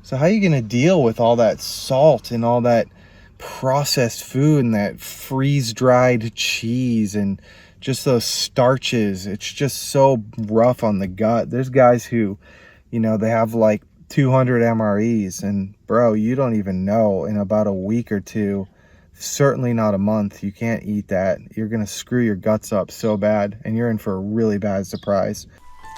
So how are you gonna deal with all that salt and all that processed food and that freeze-dried cheese and just those starches? It's just so rough on the gut. There's guys who, they have like 200 MREs, and bro, you don't even know, in about a week or two, certainly not a month, you can't eat that. You're gonna screw your guts up so bad, and you're in for a really bad surprise.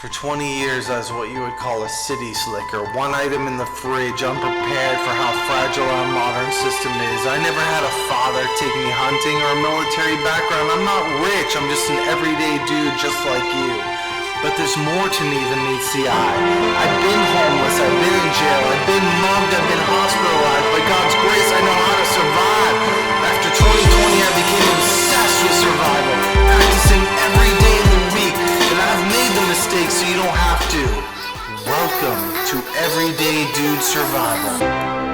For 20 years, I was what you would call a city slicker. One item in the fridge, unprepared for how fragile our modern system is. I never had a father take me hunting or a military background. I'm not rich, I'm just an everyday dude just like you. But there's more to me than meets the eye. I've been homeless, I've been in jail, I've been mugged, I've been hospitalized. By God's grace, I know how to survive. After 2020, I became obsessed with survival, practicing every day of the week. And I've made the mistakes so you don't have to. Welcome to Everyday Dude Survival.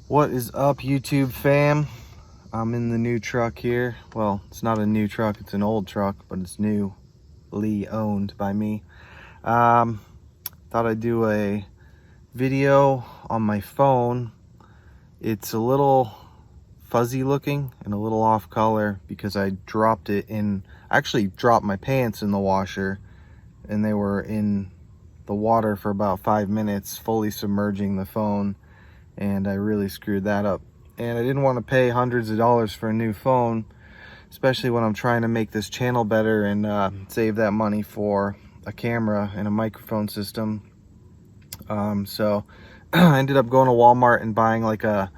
What is up, YouTube fam? I'm in the new truck here. Well, it's not a new truck, it's an old truck, but it's newly owned by me. Thought I'd do a video on my phone. It's a little fuzzy looking and a little off color because I actually dropped my pants in the washer, and they were in the water for about 5 minutes, fully submerging the phone. And I really screwed that up. And I didn't want to pay hundreds of dollars for a new phone, especially when I'm trying to make this channel better and save that money for a camera and a microphone system. So I ended up going to Walmart and buying like a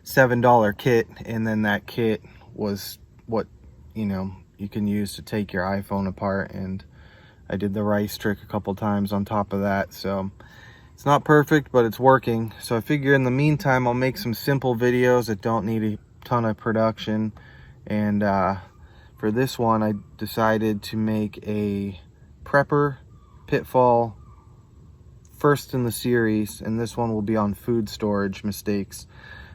$7 kit, and then that kit was what you can use to take your iPhone apart, and I did the rice trick a couple times on top of that. So it's not perfect, but it's working. So I figure in the meantime, I'll make some simple videos that don't need a ton of production. And for this one, I decided to make a prepper pitfall, first in the series, and this one will be on food storage mistakes.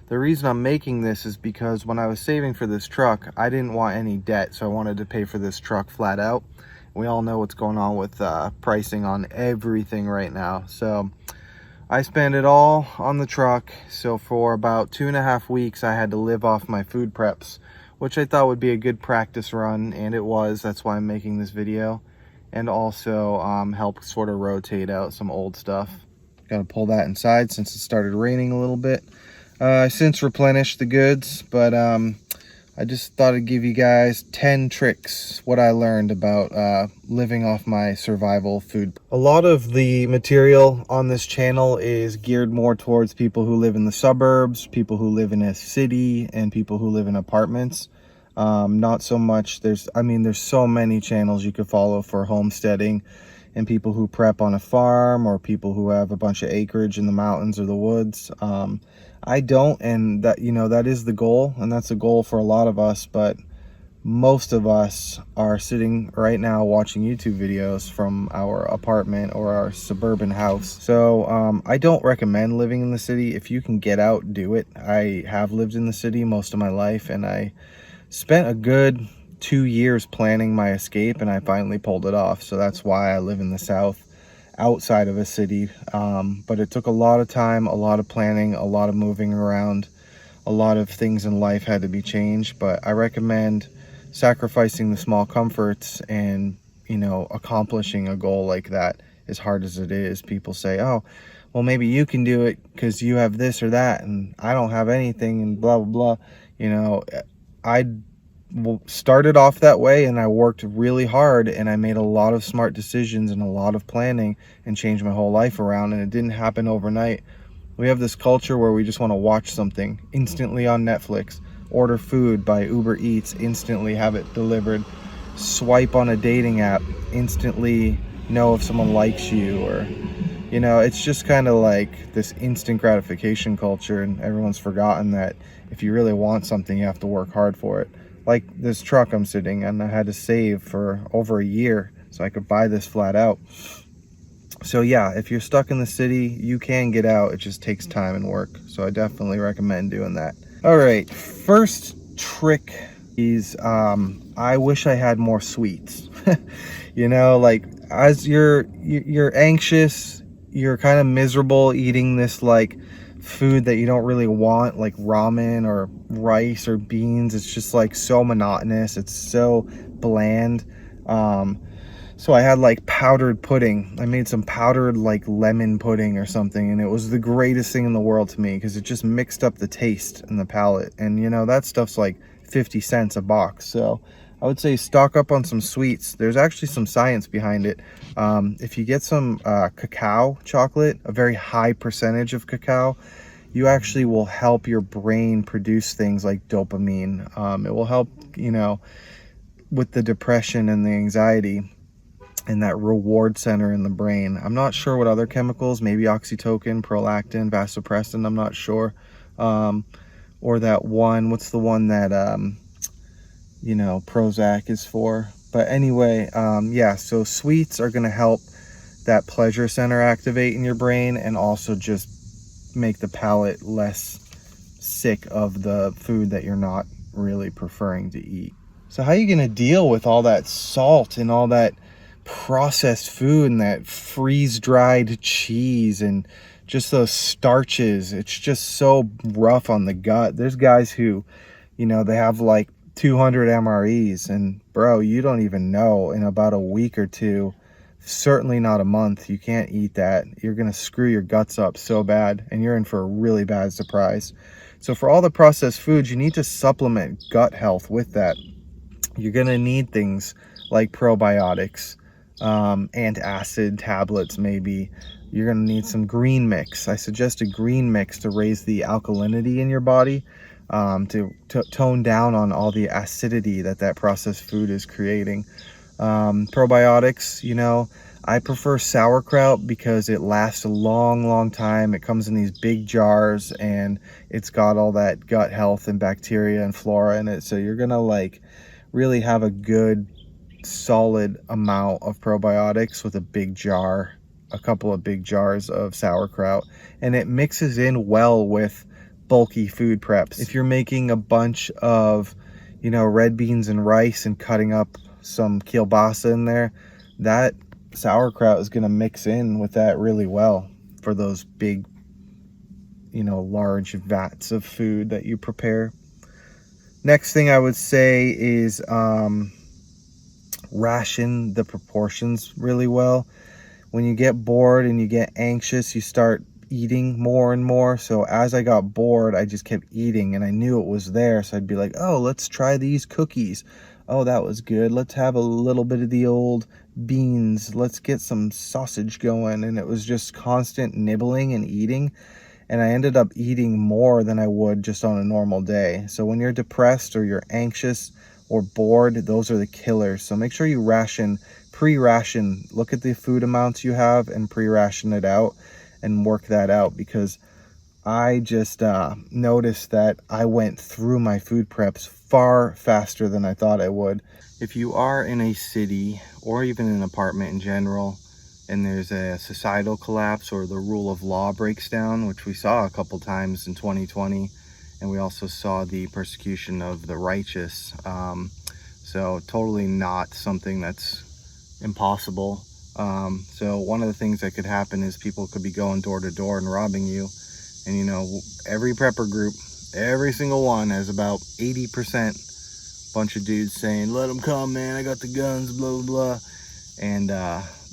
The reason I'm making this is because when I was saving for this truck, I didn't want any debt, so I wanted to pay for this truck flat out. We all know what's going on with pricing on everything right now. So I spent it all on the truck. So for about 2.5 weeks, I had to live off my food preps, which I thought would be a good practice run, and it was. That's why I'm making this video. And also help sort of rotate out some old stuff. Got to pull that inside since it started raining a little bit. I since replenished the goods, but I just thought I'd give you guys 10 tricks, what I learned about living off my survival food. A lot of the material on this channel is geared more towards people who live in the suburbs, people who live in a city, and people who live in apartments. Not so much, there's so many channels you could follow for homesteading and people who prep on a farm, or people who have a bunch of acreage in the mountains or the woods. I don't, and that that is the goal, and that's a goal for a lot of us, but most of us are sitting right now watching YouTube videos from our apartment or our suburban house. So I don't recommend living in the city. If you can get out, do it. I have lived in the city most of my life, and I spent a good 2 years planning my escape, and I finally pulled it off. So that's why I live in the South, outside of a city. But it took a lot of time, a lot of planning, a lot of moving around. A lot of things in life had to be changed, but I recommend sacrificing the small comforts and accomplishing a goal like that, as hard as it is. People say, oh, well, maybe you can do it because you have this or that and I don't have anything and blah, blah, blah. You know, I started off that way and I worked really hard and I made a lot of smart decisions and a lot of planning and changed my whole life around, and it didn't happen overnight. We have this culture where we just want to watch something instantly on Netflix, order food by Uber Eats, instantly have it delivered, swipe on a dating app, instantly know if someone likes you, or you know, it's just kind of like this instant gratification culture, and everyone's forgotten that if you really want something, you have to work hard for it. Like this truck I'm sitting in, I had to save for over a year so I could buy this flat out. So yeah, if you're stuck in the city, you can get out. It just takes time and work. So I definitely recommend doing that. All right, first trick is I wish I had more sweets. You know, like as you're anxious, you're kind of miserable eating this like food that you don't really want, like ramen or rice or beans. It's just like so monotonous. It's so bland. So I had like powdered pudding. I made some powdered like lemon pudding or something, and it was the greatest thing in the world to me because it just mixed up the taste and the palate. And you know, that stuff's like 50 cents a box. So I would say stock up on some sweets. There's actually some science behind it. If you get some cacao chocolate, a very high percentage of cacao, you actually will help your brain produce things like dopamine. It will help, you know, with the depression and the anxiety and that reward center in the brain. I'm not sure what other chemicals, maybe oxytocin, prolactin, vasopressin, I'm not sure. Or that one, what's the one that, you know, Prozac is for. But anyway, yeah, so sweets are going to help that pleasure center activate in your brain and also just make the palate less sick of the food that you're not really preferring to eat. So how are you going to deal with all that salt and all that processed food and that freeze-dried cheese and just those starches? It's just so rough on the gut. There's guys who, you know, they have like 200 MREs, and bro, you don't even know, in about a week or two, certainly not a month, you can't eat that. You're gonna screw your guts up so bad, and you're in for a really bad surprise. So for all the processed foods, you need to supplement gut health with that. You're gonna need things like probiotics, antacid tablets maybe. You're gonna need some green mix. I suggest a green mix to raise the alkalinity in your body, to tone down on all the acidity that processed food is creating. Probiotics, you know, I prefer sauerkraut because it lasts a long time. It comes in these big jars and it's got all that gut health and bacteria and flora in it. So you're gonna like really have a good solid amount of probiotics with a big jar, a couple of big jars of sauerkraut, and it mixes in well with bulky food preps. If you're making a bunch of, you know, red beans and rice and cutting up some kielbasa in there, that sauerkraut is going to mix in with that really well for those big, you know, large vats of food that you prepare. Next thing I would say is ration the proportions really well. When you get bored and you get anxious, you start eating more and more. So as I got bored, I just kept eating, and I knew it was there. So I'd be like, oh, let's try these cookies. Oh, that was good. Let's have a little bit of the old beans. Let's get some sausage going. And it was just constant nibbling and eating. And I ended up eating more than I would just on a normal day. So when you're depressed or you're anxious or bored, those are the killers. So make sure you pre-ration. Look at the food amounts you have and pre-ration it out and work that out, because I just noticed that I went through my food preps far faster than I thought I would. If you are in a city or even an apartment in general, and there's a societal collapse or the rule of law breaks down, which we saw a couple times in 2020, and we also saw the persecution of the righteous. So totally not something that's impossible. So one of the things that could happen is people could be going door to door and robbing you. And you know, every prepper group, every single one has about 80% bunch of dudes saying, let them come, man, I got the guns, blah, blah, blah. And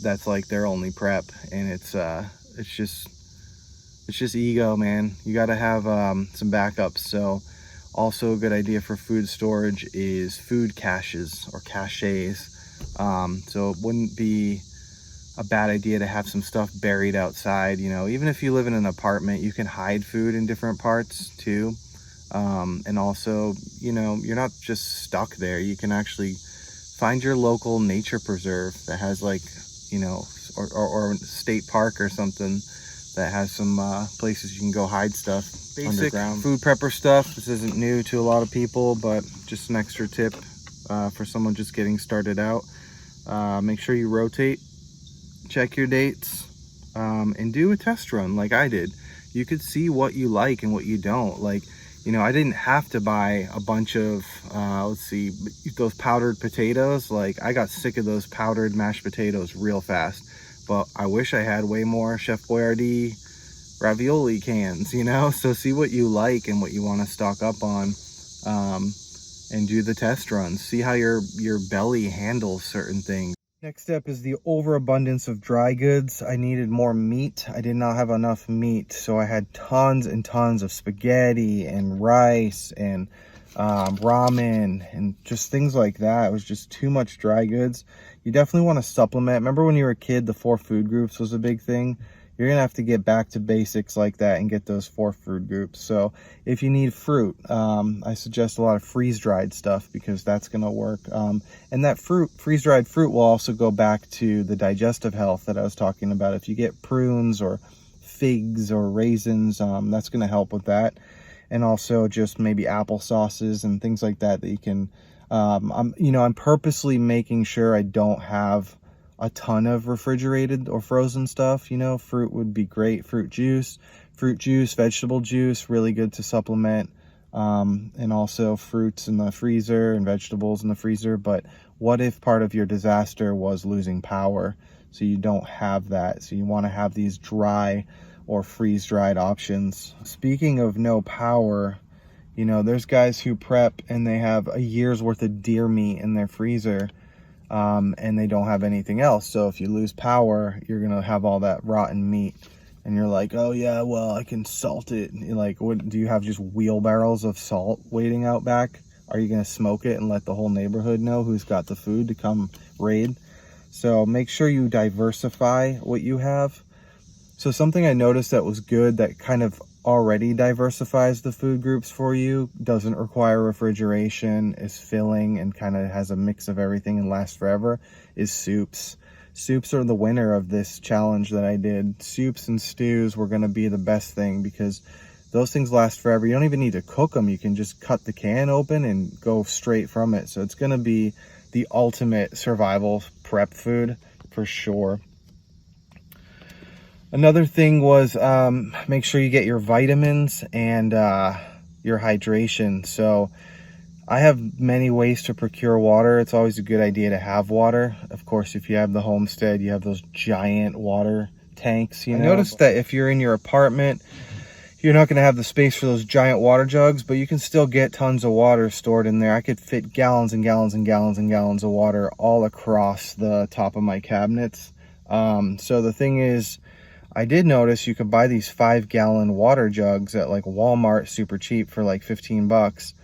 that's like their only prep. And it's just it's just ego, man. You got to have some backups. So also a good idea for food storage is food caches or caches. So it wouldn't be a bad idea to have some stuff buried outside. You know, even if you live in an apartment, you can hide food in different parts too. And also, you know, you're not just stuck there. You can actually find your local nature preserve that has, like, you know, or state park or something that has some places you can go hide stuff. Basic underground food prepper stuff. This isn't new to a lot of people, but just an extra tip for someone just getting started out. Make sure you rotate, check your dates, and do a test run like I did. You could see what you like and what you don't like. You know, I didn't have to buy a bunch of, let's see, those powdered potatoes. Like, I got sick of those powdered mashed potatoes real fast. But I wish I had way more Chef Boyardee ravioli cans, you know? So see what you like and what you want to stock up on, and do the test runs. See how your belly handles certain things. Next step is the overabundance of dry goods. I needed more meat. I did not have enough meat, so I had tons and tons of spaghetti and rice and ramen and just things like that. It was just too much dry goods. You definitely want to supplement. Remember when you were a kid, the 4 food groups was a big thing? You're gonna have to get back to basics like that and get those 4 food groups. So if you need fruit, I suggest a lot of freeze-dried stuff because that's gonna work. And that freeze-dried fruit will also go back to the digestive health that I was talking about. If you get prunes or figs or raisins, that's gonna help with that. And also just maybe apple sauces and things like that that you can, I'm purposely making sure I don't have a ton of refrigerated or frozen stuff. You know, fruit would be great. Fruit juice, vegetable juice, really good to supplement. And also fruits in the freezer and vegetables in the freezer. But what if part of your disaster was losing power? So you don't have that. So you want to have these dry or freeze-dried options. Speaking of no power, you know, there's guys who prep and they have a year's worth of deer meat in their freezer. And they don't have anything else. So if you lose power, you're gonna have all that rotten meat, and you're like, oh yeah, well, I can salt it. And you're like, what, do you have just wheelbarrows of salt waiting out back? Are you gonna smoke it and let the whole neighborhood know who's got the food to come raid? So make sure you diversify what you have. So something I noticed that was good, that kind of already diversifies the food groups for you, doesn't require refrigeration, is filling, and kind of has a mix of everything and lasts forever, is soups. Soups are the winner of this challenge that I did. Soups and stews were going to be the best thing because those things last forever. You don't even need to cook them. You can just cut the can open and go straight from it. So it's going to be the ultimate survival prep food for sure. Another thing was make sure you get your vitamins and your hydration. So I have many ways to procure water. It's always a good idea to have water. Of course, if you have the homestead, you have those giant water tanks. You know? I noticed that if you're in your apartment, you're not going to have the space for those giant water jugs, but you can still get tons of water stored in there. I could fit gallons and gallons and gallons and gallons of water all across the top of my cabinets. So the thing is, I did notice you could buy these 5-gallon water jugs at like Walmart super cheap for like 15 bucks.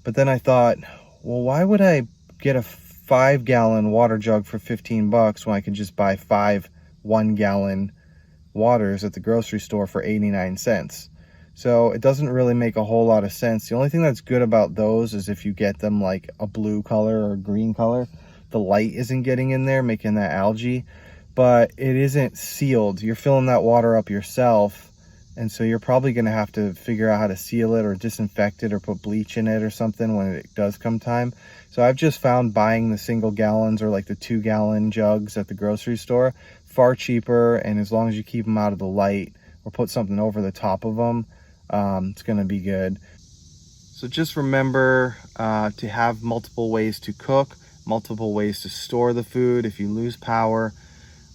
But then I thought, well, why would I get a 5-gallon water jug for 15 bucks when I could just buy 5 1-gallon waters at the grocery store for 89 cents? So it doesn't really make a whole lot of sense. The only thing that's good about those is if you get them like a blue color or a green color, the light isn't getting in there, making that algae. But it isn't sealed. You're filling that water up yourself, and so you're probably going to have to figure out how to seal it or disinfect it or put bleach in it or something when it does come time. So I've just found buying the single gallons or like the 2-gallon jugs at the grocery store far cheaper, and as long as you keep them out of the light or put something over the top of them, it's going to be good. So just remember to have multiple ways to cook, multiple ways to store the food. If you lose power,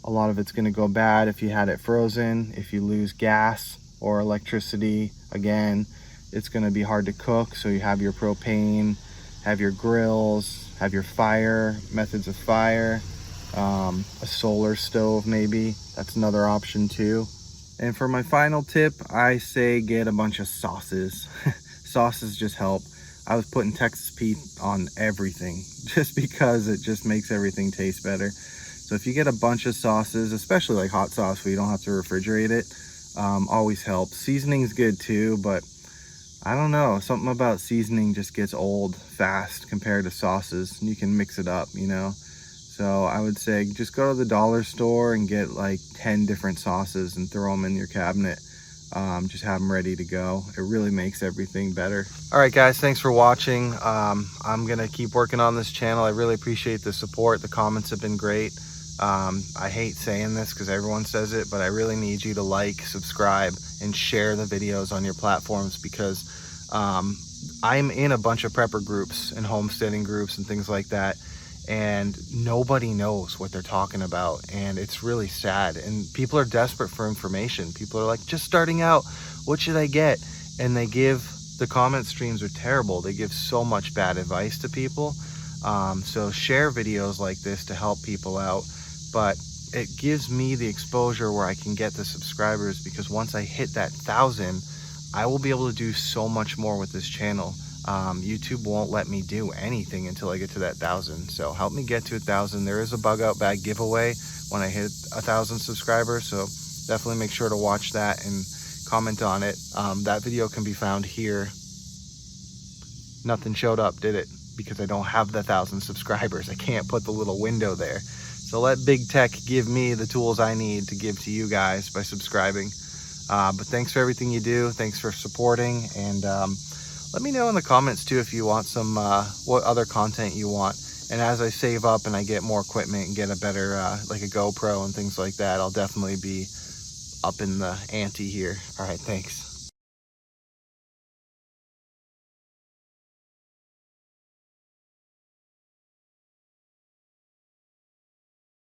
a lot of it's going to go bad if you had it frozen. If you lose gas or electricity, again, it's going to be hard to cook. So you have your propane, have your grills, have your fire, methods of fire, a solar stove maybe. That's another option too. And for my final tip, I say get a bunch of sauces. Sauces just help. I was putting Texas Pete on everything just because it just makes everything taste better. So if you get a bunch of sauces, especially like hot sauce where you don't have to refrigerate it, always helps. Seasoning's good too, but I don't know, something about seasoning just gets old fast compared to sauces. You can mix it up, you know. So I would say just go to the dollar store and get like 10 different sauces and throw them in your cabinet. Just have them ready to go. It really makes everything better. All right, guys, thanks for watching. I'm gonna keep working on this channel. I really appreciate the support. The comments have been great. I hate saying this because everyone says it, but I really need you to like, subscribe, and share the videos on your platforms, because I'm in a bunch of prepper groups and homesteading groups and things like that, and nobody knows what they're talking about, and it's really sad. And people are desperate for information. People are like, just starting out, what should I get? And the comment streams are terrible. They give so much bad advice to people. So share videos like this to help people out, but it gives me the exposure where I can get the subscribers, because once I hit that 1,000, I will be able to do so much more with this channel. YouTube won't let me do anything until I get to that 1,000. So help me get to 1,000. There is a bug out bag giveaway when I hit 1,000 subscribers. So definitely make sure to watch that and comment on it. That video can be found here. Nothing showed up, did it? Because I don't have the 1,000 subscribers. I can't put the little window there. So let big tech give me the tools I need to give to you guys by subscribing. But thanks for everything you do. Thanks for supporting, and let me know in the comments too if you want some what other content you want. And as I save up and I get more equipment and get a better like a GoPro and things like that, I'll definitely be up in the ante here. All right, thanks.